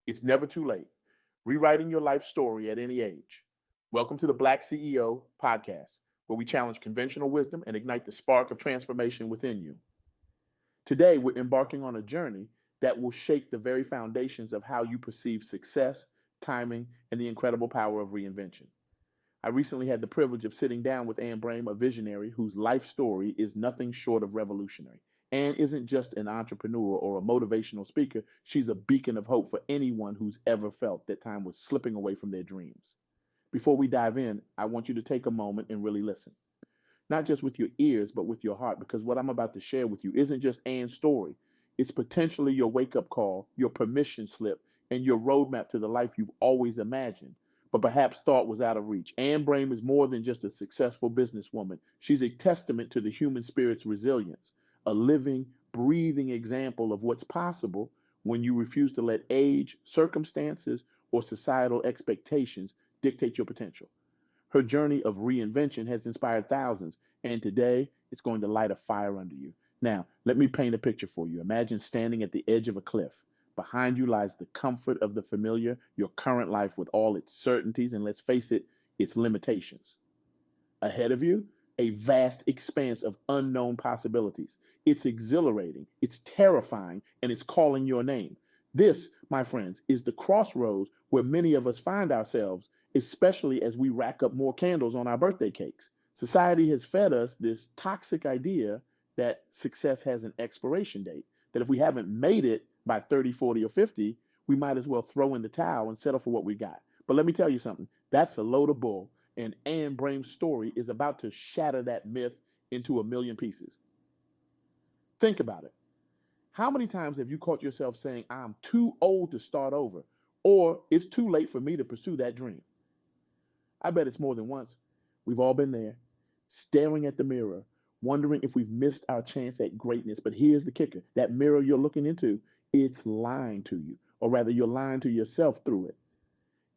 It's never too late. Rewriting your life story at any age. Welcome to the Black CEO podcast, where we challenge conventional wisdom and ignite the spark of transformation within you. Today, we're embarking on a journey that will shake the very foundations of how you perceive success, timing, and the incredible power of reinvention. I recently had the privilege of sitting down with Ann Brame, a visionary whose life story is nothing short of revolutionary. Ann isn't just an entrepreneur or a motivational speaker, she's a beacon of hope for anyone who's ever felt that time was slipping away from their dreams. Before we dive in, I want you to take a moment and really listen. Not just with your ears, but with your heart, because what I'm about to share with you isn't just Ann's story. It's potentially your wake up call, your permission slip, and your roadmap to the life you've always imagined, but perhaps thought was out of reach. Ann Brame is more than just a successful businesswoman. She's a testament to the human spirit's resilience, a living, breathing example of what's possible when you refuse to let age, circumstances, or societal expectations dictate your potential. Her journey of reinvention has inspired thousands, and today it's going to light a fire under you. Now, let me paint a picture for you. Imagine standing at the edge of a cliff. Behind you lies the comfort of the familiar, your current life with all its certainties, and let's face it, its limitations. Ahead of you, a vast expanse of unknown possibilities. It's exhilarating, it's terrifying, and it's calling your name. This, my friends, is the crossroads where many of us find ourselves, especially as we rack up more candles on our birthday cakes. Society has fed us this toxic idea that success has an expiration date, that if we haven't made it by 30, 40, or 50, we might as well throw in the towel and settle for what we got. But let me tell you something, that's a load of bull, and Ann Brame's story is about to shatter that myth into a million pieces. Think about it. How many times have you caught yourself saying, I'm too old to start over, or it's too late for me to pursue that dream? I bet it's more than once. We've all been there, staring at the mirror, wondering if we've missed our chance at greatness. But here's the kicker, that mirror you're looking into, it's lying to you, or rather, you're lying to yourself through it.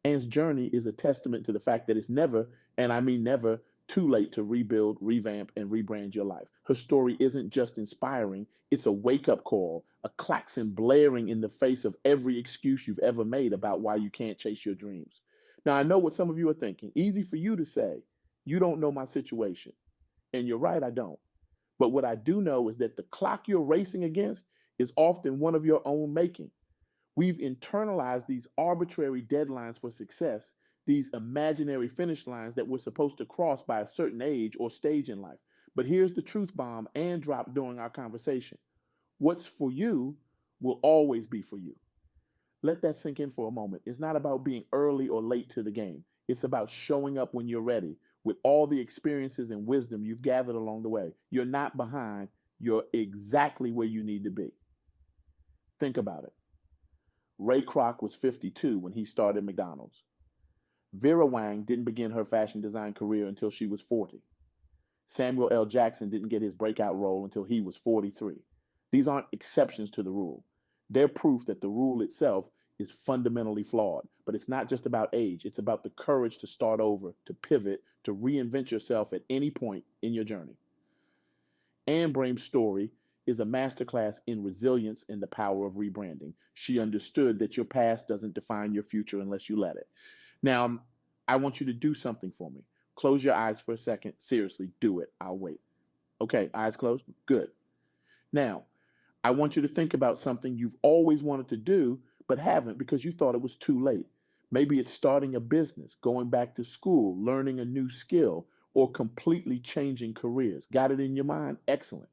Ann's journey is a testament to the fact that it's never, and I mean never, too late to rebuild, revamp, and rebrand your life. Her story isn't just inspiring, it's a wake up call, a klaxon blaring in the face of every excuse you've ever made about why you can't chase your dreams. Now, I know what some of you are thinking. Easy for you to say, you don't know my situation. And you're right, I don't. But what I do know is that the clock you're racing against is often one of your own making. We've internalized these arbitrary deadlines for success, these imaginary finish lines that we're supposed to cross by a certain age or stage in life. But here's the truth bomb Ann dropped during our conversation. What's for you will always be for you. Let that sink in for a moment. It's not about being early or late to the game. It's about showing up when you're ready with all the experiences and wisdom you've gathered along the way. You're not behind. You're exactly where you need to be. Think about it. Ray Kroc was 52 when he started McDonald's. Vera Wang didn't begin her fashion design career until she was 40. Samuel L. Jackson didn't get his breakout role until he was 43. These aren't exceptions to the rule. They're proof that the rule itself is fundamentally flawed. But it's not just about age. It's about the courage to start over, to pivot, to reinvent yourself at any point in your journey. Ann Brame's story is a masterclass in resilience and the power of rebranding. She understood that your past doesn't define your future unless you let it. Now, I want you to do something for me. Close your eyes for a second. Seriously, do it. I'll wait. Okay, eyes closed? Good. Now, I want you to think about something you've always wanted to do, but haven't because you thought it was too late. Maybe it's starting a business, going back to school, learning a new skill, or completely changing careers. Got it in your mind? Excellent.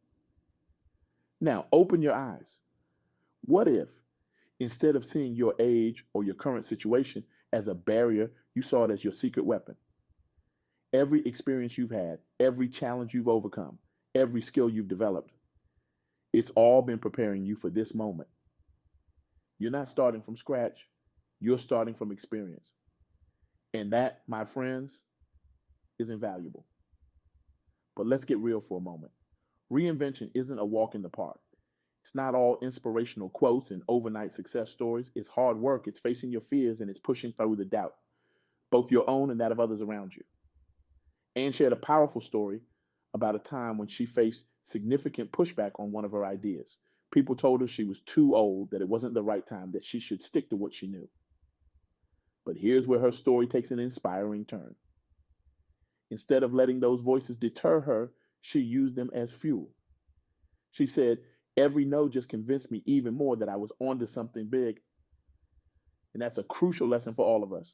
Now, open your eyes. What if, instead of seeing your age or your current situation as a barrier, you saw it as your secret weapon? Every experience you've had, every challenge you've overcome, every skill you've developed, it's all been preparing you for this moment. You're not starting from scratch. You're starting from experience. And that, my friends, is invaluable. But let's get real for a moment. Reinvention isn't a walk in the park. It's not all inspirational quotes and overnight success stories. It's hard work. It's facing your fears and it's pushing through the doubt, both your own and that of others around you. Ann shared a powerful story about a time when she faced significant pushback on one of her ideas. People told her she was too old, that it wasn't the right time, that she should stick to what she knew. But here's where her story takes an inspiring turn. Instead of letting those voices deter her, she used them as fuel. She said, every no just convinced me even more that I was onto something big. And that's a crucial lesson for all of us.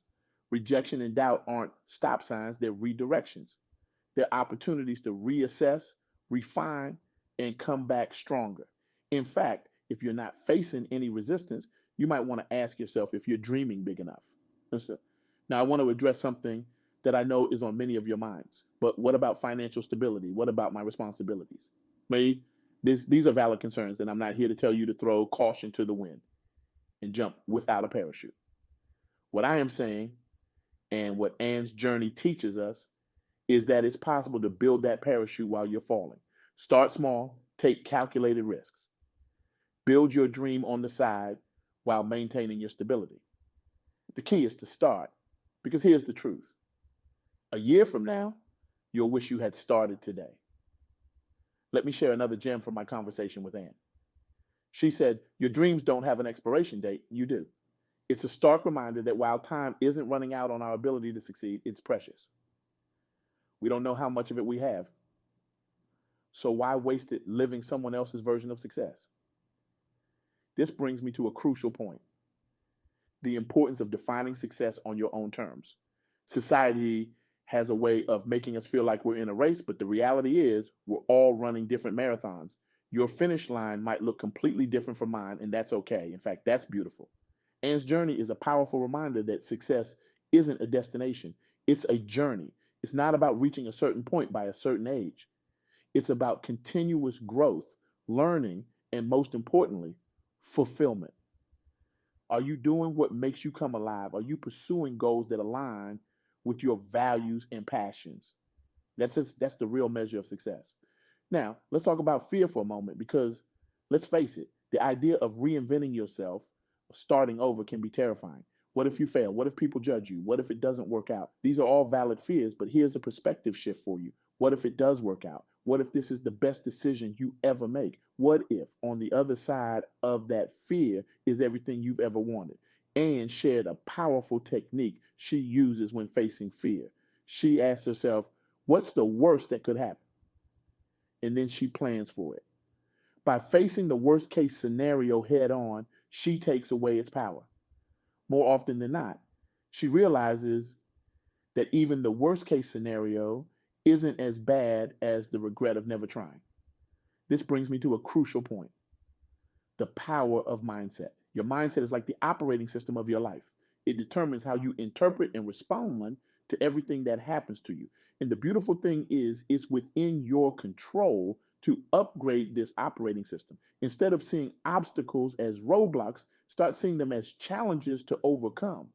Rejection and doubt aren't stop signs, they're redirections. They're opportunities to reassess, refine, and come back stronger. In fact, if you're not facing any resistance, you might want to ask yourself if you're dreaming big enough. Listen, now, I want to address something that I know is on many of your minds. But what about financial stability? What about my responsibilities? Maybe these are valid concerns, and I'm not here to tell you to throw caution to the wind and jump without a parachute. What I am saying, and what Ann's journey teaches us, is that it's possible to build that parachute while you're falling. Start small, take calculated risks. Build your dream on the side while maintaining your stability. The key is to start, because here's the truth. A year from now, you'll wish you had started today. Let me share another gem from my conversation with Ann. She said, your dreams don't have an expiration date. You do. It's a stark reminder that while time isn't running out on our ability to succeed, it's precious. We don't know how much of it we have. So why waste it living someone else's version of success? This brings me to a crucial point. The importance of defining success on your own terms. Society has a way of making us feel like we're in a race, but the reality is we're all running different marathons. Your finish line might look completely different from mine, and that's okay. In fact, that's beautiful. Ann's journey is a powerful reminder that success isn't a destination. It's a journey. It's not about reaching a certain point by a certain age. It's about continuous growth, learning, and most importantly, fulfillment. Are you doing what makes you come alive? Are you pursuing goals that align with your values and passions? That's the real measure of success. Now, let's talk about fear for a moment, because let's face it, the idea of reinventing yourself, starting over, can be terrifying. What if you fail? What if people judge you? What if it doesn't work out? These are all valid fears, but here's a perspective shift for you. What if it does work out? What if this is the best decision you ever make? What if on the other side of that fear is everything you've ever wanted? Anne shared a powerful technique she uses when facing fear. She asks herself, what's the worst that could happen? And then she plans for it. By facing the worst case scenario head on, she takes away its power. More often than not, she realizes that even the worst case scenario isn't as bad as the regret of never trying. This brings me to a crucial point: the power of mindset. Your mindset is like the operating system of your life. It determines how you interpret and respond to everything that happens to you. And the beautiful thing is, it's within your control to upgrade this operating system. Instead of seeing obstacles as roadblocks, start seeing them as challenges to overcome,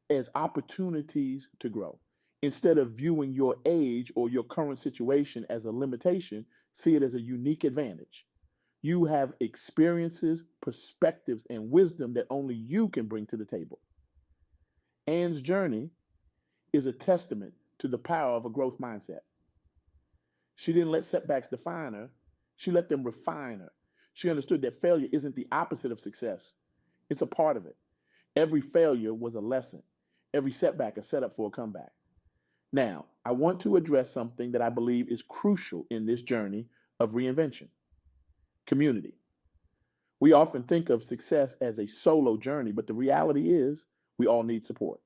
as opportunities to grow. Instead of viewing your age or your current situation as a limitation, see it as a unique advantage. You have experiences, perspectives, and wisdom that only you can bring to the table. Ann's journey is a testament to the power of a growth mindset. She didn't let setbacks define her. She let them refine her. She understood that failure isn't the opposite of success. It's a part of it. Every failure was a lesson. Every setback a setup for a comeback. Now, I want to address something that I believe is crucial in this journey of reinvention: community. We often think of success as a solo journey, but the reality is we all need support.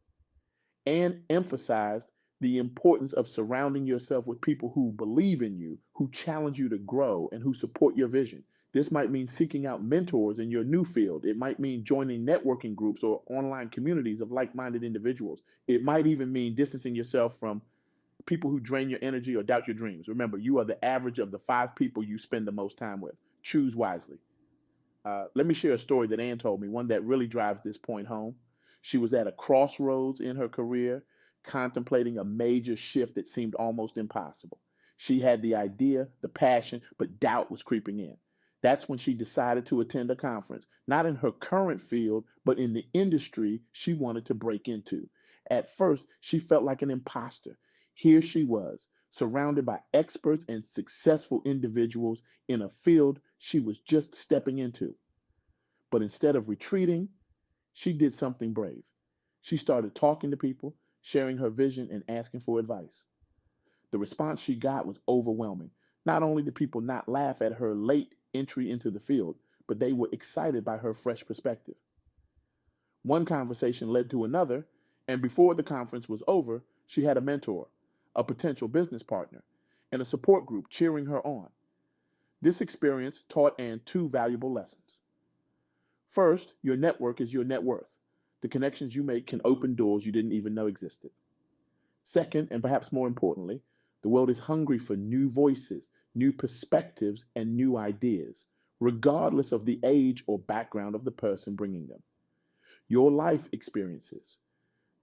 And emphasized the importance of surrounding yourself with people who believe in you, who challenge you to grow, and who support your vision. This might mean seeking out mentors in your new field. It might mean joining networking groups or online communities of like-minded individuals. It might even mean distancing yourself from people who drain your energy or doubt your dreams. Remember, you are the average of the 5 people you spend the most time with. Choose wisely. Let me share a story that Ann told me, one that really drives this point home. She was at a crossroads in her career, contemplating a major shift that seemed almost impossible. She had the idea, the passion, but doubt was creeping in. That's when she decided to attend a conference, not in her current field, but in the industry she wanted to break into. At first, she felt like an imposter. Here she was, surrounded by experts and successful individuals in a field she was just stepping into. But instead of retreating, she did something brave. She started talking to people, sharing her vision, and asking for advice. The response she got was overwhelming. Not only did people not laugh at her late entry into the field, but they were excited by her fresh perspective. One conversation led to another, and before the conference was over, she had a mentor, a potential business partner, and a support group cheering her on. This experience taught Ann two valuable lessons. First, your network is your net worth. The connections you make can open doors you didn't even know existed. Second, and perhaps more importantly, the world is hungry for new voices, new perspectives, and new ideas, regardless of the age or background of the person bringing them. Your life experiences,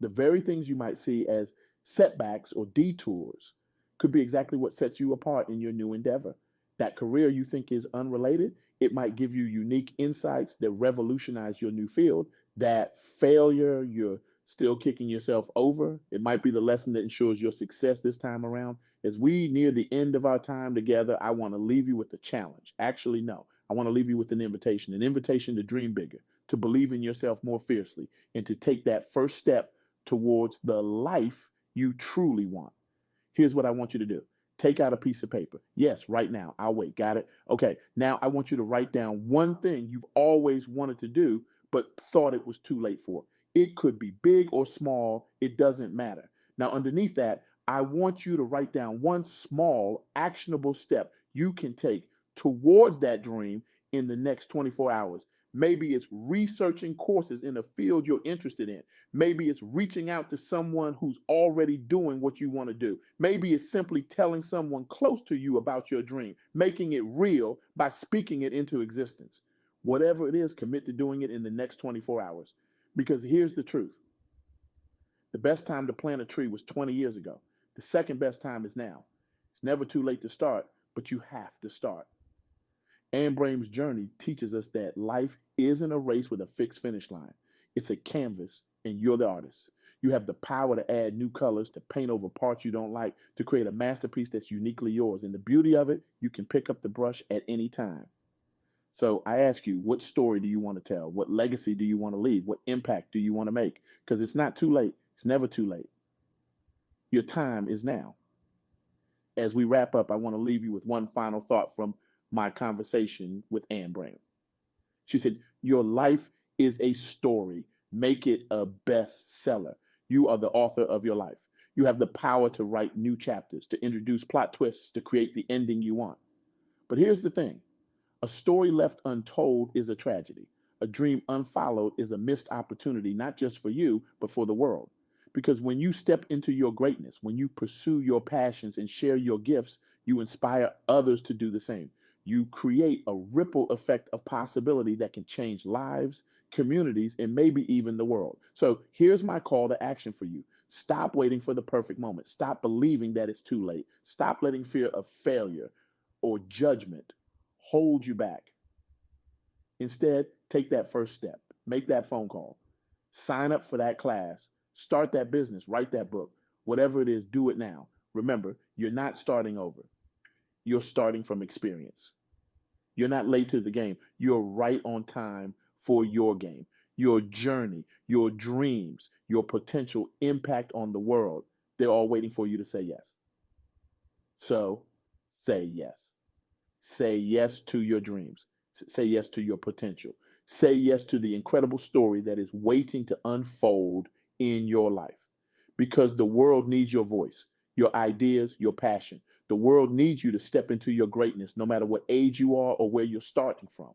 the very things you might see as setbacks or detours, could be exactly what sets you apart in your new endeavor. That career you think is unrelated, it might give you unique insights that revolutionize your new field. That failure, you're still kicking yourself over, it might be the lesson that ensures your success this time around. As we near the end of our time together, I want to leave you with a challenge. Actually, no, I want to leave you with an invitation to dream bigger, to believe in yourself more fiercely, and to take that first step towards the life you truly want. Here's what I want you to do. Take out a piece of paper. Yes, right now. I'll wait. Got it? Okay. Now I want you to write down one thing you've always wanted to do, but thought it was too late for. It could be big or small. It doesn't matter. Now, underneath that, I want you to write down one small, actionable step you can take towards that dream in the next 24 hours. Maybe it's researching courses in a field you're interested in. Maybe it's reaching out to someone who's already doing what you want to do. Maybe it's simply telling someone close to you about your dream, making it real by speaking it into existence. Whatever it is, commit to doing it in the next 24 hours. Because here's the truth. The best time to plant a tree was 20 years ago. The second best time is now. It's never too late to start, but you have to start. Ann Brame's journey teaches us that life isn't a race with a fixed finish line. It's a canvas, and you're the artist. You have the power to add new colors, to paint over parts you don't like, to create a masterpiece that's uniquely yours. And the beauty of it, you can pick up the brush at any time. So I ask you, what story do you want to tell? What legacy do you want to leave? What impact do you want to make? Because it's not too late. It's never too late. Your time is now. As we wrap up, I want to leave you with one final thought from my conversation with Ann Brame. She said, your life is a story. Make it a bestseller. You are the author of your life. You have the power to write new chapters, to introduce plot twists, to create the ending you want. But here's the thing. A story left untold is a tragedy. A dream unfollowed is a missed opportunity, not just for you, but for the world. Because when you step into your greatness, when you pursue your passions and share your gifts, you inspire others to do the same. You create a ripple effect of possibility that can change lives, communities, and maybe even the world. So here's my call to action for you. Stop waiting for the perfect moment. Stop believing that it's too late. Stop letting fear of failure or judgment hold you back. Instead, take that first step. Make that phone call. Sign up for that class. Start that business. Write that book. Whatever it is, do it now. Remember, you're not starting over. You're starting from experience. You're not late to the game. You're right on time for your game. Your journey, your dreams, your potential impact on the world, they're all waiting for you to say yes. So say yes. Say yes to your dreams. Say yes to your potential. Say yes to the incredible story that is waiting to unfold in your life. Because the world needs your voice, your ideas, your passion. The world needs you to step into your greatness, no matter what age you are or where you're starting from.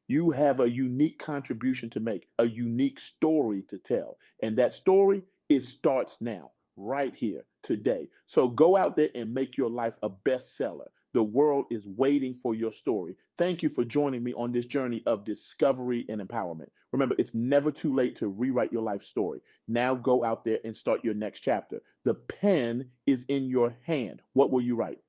You have a unique contribution to make, a unique story to tell. And that story, it starts now, right here, today. So go out there and make your life a bestseller. The world is waiting for your story. Thank you for joining me on this journey of discovery and empowerment. Remember, it's never too late to rewrite your life story. Now go out there and start your next chapter. The pen is in your hand. What will you write?